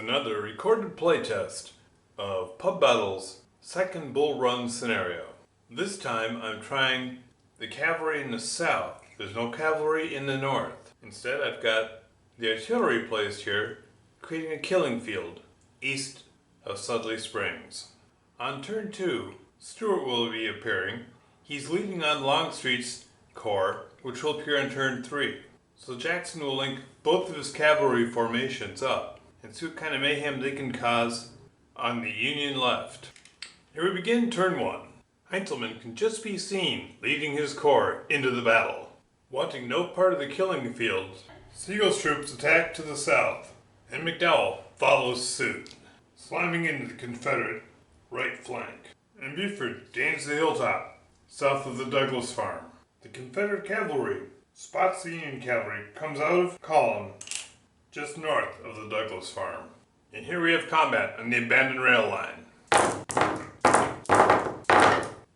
another recorded playtest of Pub Battle's second Bull Run scenario. This time I'm trying the cavalry in the south. There's no cavalry in the north. Instead I've got the artillery placed here, creating a killing field east of Sudley Springs. On turn 2, Stuart will be appearing. He's leading on Longstreet's corps, which will appear on turn 3. So Jackson will link both of his cavalry formations up and see what kind of mayhem they can cause on the Union left. Here we begin turn 1. Heintzelman can just be seen leading his corps into the battle. Wanting no part of the killing field, Sigel's troops attack to the south, and McDowell follows suit, slamming into the Confederate right flank. And Buford gains the hilltop south of the Douglas farm. The Confederate cavalry spots the Union cavalry, comes out of column just north of the Douglas farm. And here we have combat on the abandoned rail line.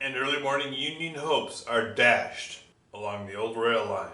And early morning Union hopes are dashed along the old rail line.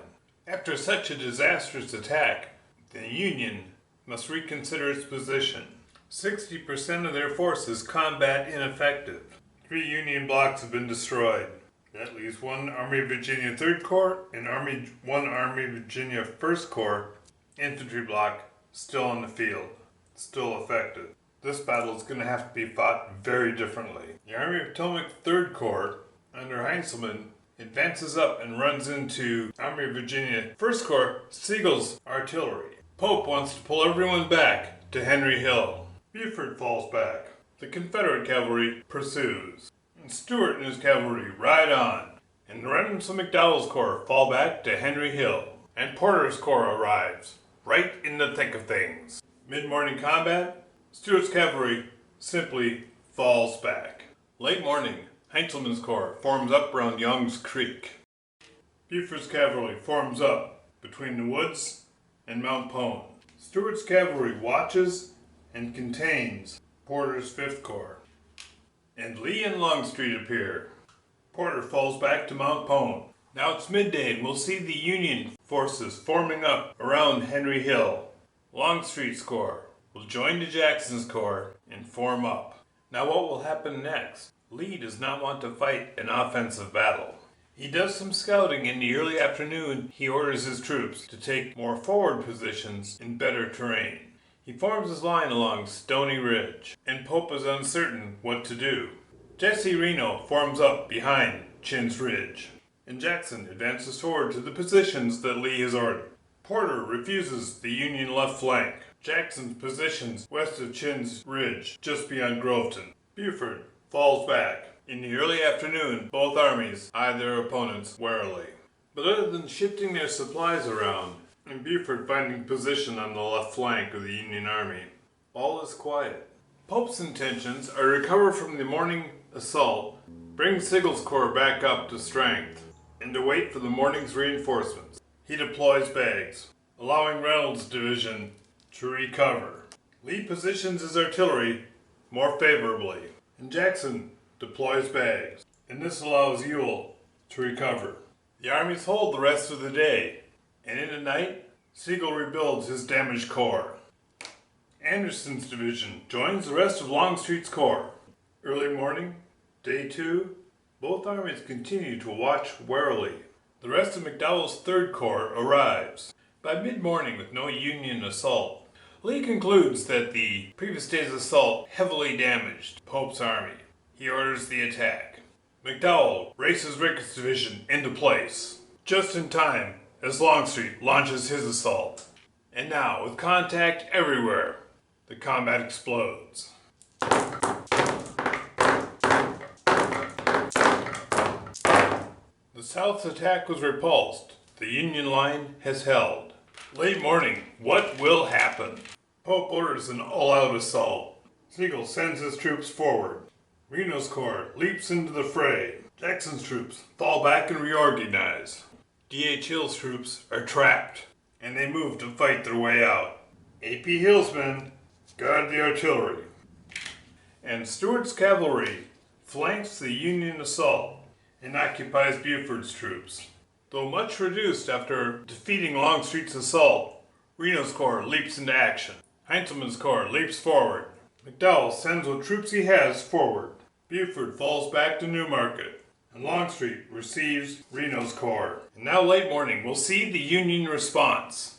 After such a disastrous attack, the Union must reconsider its position. 60% of their force is combat ineffective. 3 Union blocks have been destroyed. That leaves 1 Army of Virginia 3rd Corps and 1 Army of Virginia 1st Corps infantry block still on the field, still effective. This battle is going to have to be fought very differently. The Army of Potomac 3rd Corps under Heintzelman advances up and runs into Army of Virginia 1st Corps Sigel's artillery. Pope wants to pull everyone back to Henry Hill. Buford falls back. The Confederate cavalry pursues. And Stuart and his cavalry ride on. And the remnants of McDowell's corps fall back to Henry Hill. And Porter's corps arrives, right in the thick of things. Mid-morning combat, Stuart's cavalry simply falls back. Late morning, Heintzelman's corps forms up around Young's Creek. Buford's cavalry forms up between the woods and Mount Pone. Stuart's cavalry watches and contains Porter's 5th Corps. And Lee and Longstreet appear. Porter falls back to Mount Pone. Now it's midday and we'll see the Union forces forming up around Henry Hill. Longstreet's corps will join to Jackson's corps and form up. Now what will happen next? Lee does not want to fight an offensive battle. He does some scouting in the early afternoon. He orders his troops to take more forward positions in better terrain. He forms his line along Stony Ridge, and Pope is uncertain what to do. Jesse Reno forms up behind Chinn's Ridge, and Jackson advances forward to the positions that Lee has ordered. Porter refuses the Union left flank. Jackson's positions west of Chinn's Ridge, just beyond Groveton. Buford falls back. In the early afternoon, both armies eye their opponents warily. But other than shifting their supplies around, and Buford finding position on the left flank of the Union Army, all is quiet. Pope's intentions are to recover from the morning assault, bring Sigel's corps back up to strength, and to wait for the morning's reinforcements. He deploys bags, allowing Reynolds' division to recover. Lee positions his artillery more favorably, and Jackson deploys bags, and this allows Ewell to recover. The armies hold the rest of the day, and in the night, Sigel rebuilds his damaged corps. Anderson's division joins the rest of Longstreet's corps. Early morning, day 2, both armies continue to watch warily. The rest of McDowell's 3rd Corps arrives. By mid-morning, with no Union assault, Lee concludes that the previous day's assault heavily damaged Pope's army. He orders the attack. McDowell races Rickett's division into place, just in time as Longstreet launches his assault. And now, with contact everywhere, the combat explodes. The South's attack was repulsed. The Union line has held. Late morning, what will happen? Pope orders an all-out assault. Sigel sends his troops forward. Reno's corps leaps into the fray. Jackson's troops fall back and reorganize. D.H. Hill's troops are trapped, and they move to fight their way out. A.P. Hill's men guard the artillery, and Stuart's cavalry flanks the Union assault and occupies Buford's troops. Though much reduced after defeating Longstreet's assault, Reno's corps leaps into action. Heintzelman's corps leaps forward. McDowell sends what troops he has forward. Buford falls back to Newmarket, and Longstreet receives Reno's corps. And now late morning, we'll see the Union response.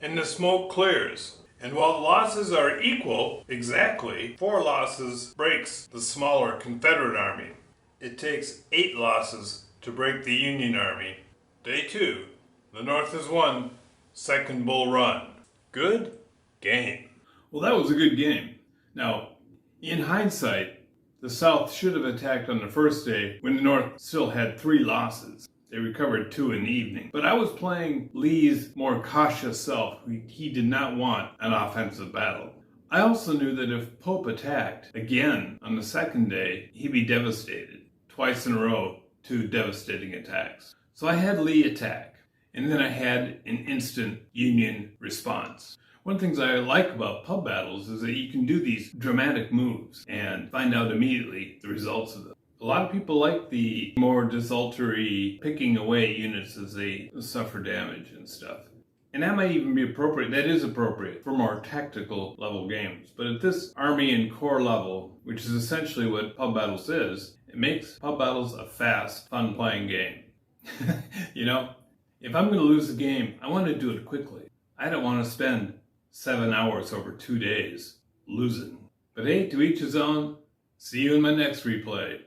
And the smoke clears. And while the losses are equal, exactly, 4 losses breaks the smaller Confederate army. It takes 8 losses to break the Union army. Day 2. The North has won. Second Bull Run. Good game. Well, that was a good game. Now, in hindsight, the South should have attacked on the first day when the North still had 3 losses. They recovered 2 in the evening. But I was playing Lee's more cautious self. He did not want an offensive battle. I also knew that if Pope attacked again on the second day, he'd be devastated. Twice in a row, 2 devastating attacks. So I had Lee attack, and then I had an instant Union response. One of the things I like about pub battles is that you can do these dramatic moves and find out immediately the results of them. A lot of people like the more desultory picking away units as they suffer damage and stuff. And that might even be appropriate. That is appropriate for more tactical level games. But at this army and corps level, which is essentially what pub battles is, it makes pub battles a fast, fun playing game. You know, if I'm going to lose a game, I want to do it quickly. I don't want to spend 7 hours over 2 days losing. But hey, to each his own. See you in my next replay.